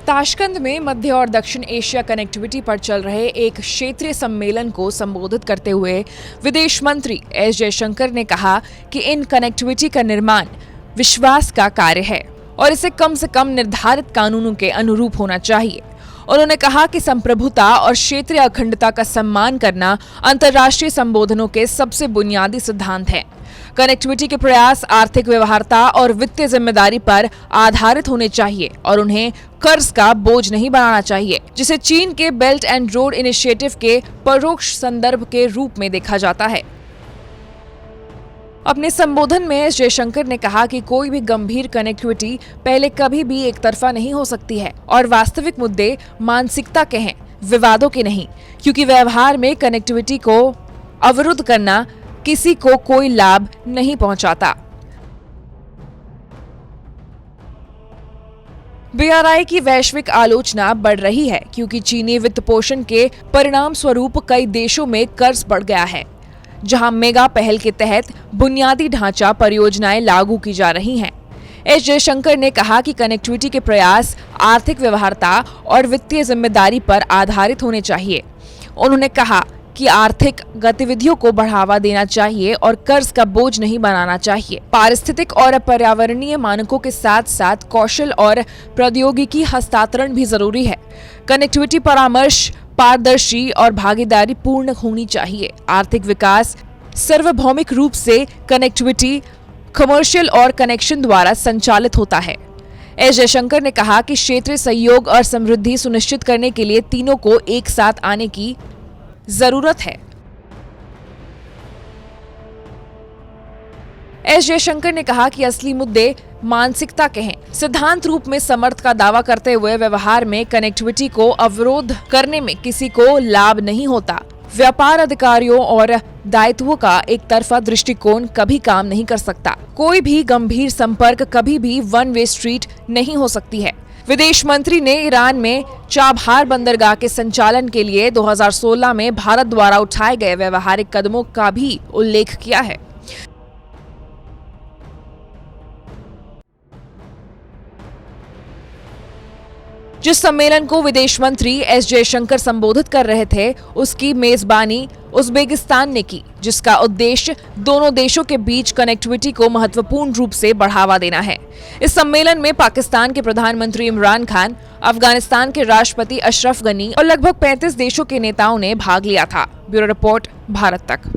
Tashkent में मध्य और दक्षिण एशिया कनेक्टिविटी पर चल रहे एक क्षेत्रीय सम्मेलन को संबोधित करते हुए विदेश मंत्री एस जयशंकर ने कहा कि इन कनेक्टिविटी का निर्माण विश्वास का कार्य है और इसे कम से कम निर्धारित कानूनों के अनुरूप होना चाहिए। उन्होंने कहा कि संप्रभुता और क्षेत्रीय अखंडता का सम्मान करना अंतर्राष्ट्रीय संबोधनों के सबसे बुनियादी सिद्धांत हैं। कनेक्टिविटी के प्रयास आर्थिक व्यवहार्यता और वित्तीय जिम्मेदारी पर आधारित होने चाहिए और उन्हें कर्ज का बोझ नहीं बनाना चाहिए, जिसे चीन के बेल्ट एंड रोड इनिशिएटिव के परोक्ष संदर्भ के रूप में देखा जाता है। अपने संबोधन में एस जयशंकर ने कहा कि कोई भी गंभीर कनेक्टिविटी पहले कभी भी एक तरफा नहीं हो सकती है और वास्तविक मुद्दे मानसिकता के हैं, विवादों के नहीं, क्योंकि व्यवहार में कनेक्टिविटी को अवरुद्ध करना किसी को कोई लाभ नहीं पहुंचाता। बीआरआई की वैश्विक आलोचना बढ़ रही है क्योंकि चीनी वित्त पोषण के परिणाम स्वरूप कई देशों में कर्ज बढ़ गया है, जहां मेगा पहल के तहत बुनियादी ढांचा परियोजनाएं लागू की जा रही हैं। एस जयशंकर ने कहा कि कनेक्टिविटी के प्रयास आर्थिक व्यवहार्यता और वित्तीय जिम्मेदारी पर आधारित होने चाहिए। उन्होंने कहा कि आर्थिक गतिविधियों को बढ़ावा देना चाहिए और कर्ज का बोझ नहीं बनाना चाहिए। पारिस्थितिक और पर्यावरणीय मानकों के साथ साथ कौशल और प्रौद्योगिकी हस्तांतरण भी जरूरी है। कनेक्टिविटी परामर्श पारदर्शी और भागीदारी पूर्ण होनी चाहिए। आर्थिक विकास सार्वभौमिक रूप से कनेक्टिविटी, कमर्शियल और कनेक्शन द्वारा संचालित होता है। एस जयशंकर ने कहा कि क्षेत्रीय सहयोग और समृद्धि सुनिश्चित करने के लिए तीनों को एक साथ आने की जरूरत है। एस जयशंकर ने कहा कि असली मुद्दे मानसिकता के हैं। सिद्धांत रूप में समर्थ का दावा करते हुए व्यवहार में कनेक्टिविटी को अवरोध करने में किसी को लाभ नहीं होता। व्यापार अधिकारियों और दायित्वों का एक तरफा दृष्टिकोण कभी काम नहीं कर सकता। कोई भी गंभीर संपर्क कभी भी वन वे स्ट्रीट नहीं हो सकती है। विदेश मंत्री ने ईरान में चाबहार बंदरगाह के संचालन के लिए 2016 में भारत द्वारा उठाए गए व्यवहारिक कदमों का भी उल्लेख किया है। जिस सम्मेलन को विदेश मंत्री एस जयशंकर संबोधित कर रहे थे, उसकी मेजबानी उज्बेकिस्तान ने की, जिसका उद्देश्य दोनों देशों के बीच कनेक्टिविटी को महत्वपूर्ण रूप से बढ़ावा देना है। इस सम्मेलन में पाकिस्तान के प्रधानमंत्री इमरान खान, अफगानिस्तान के राष्ट्रपति अशरफ गनी और लगभग 35 देशों के नेताओं ने भाग लिया था। ब्यूरो रिपोर्ट, भारत तक।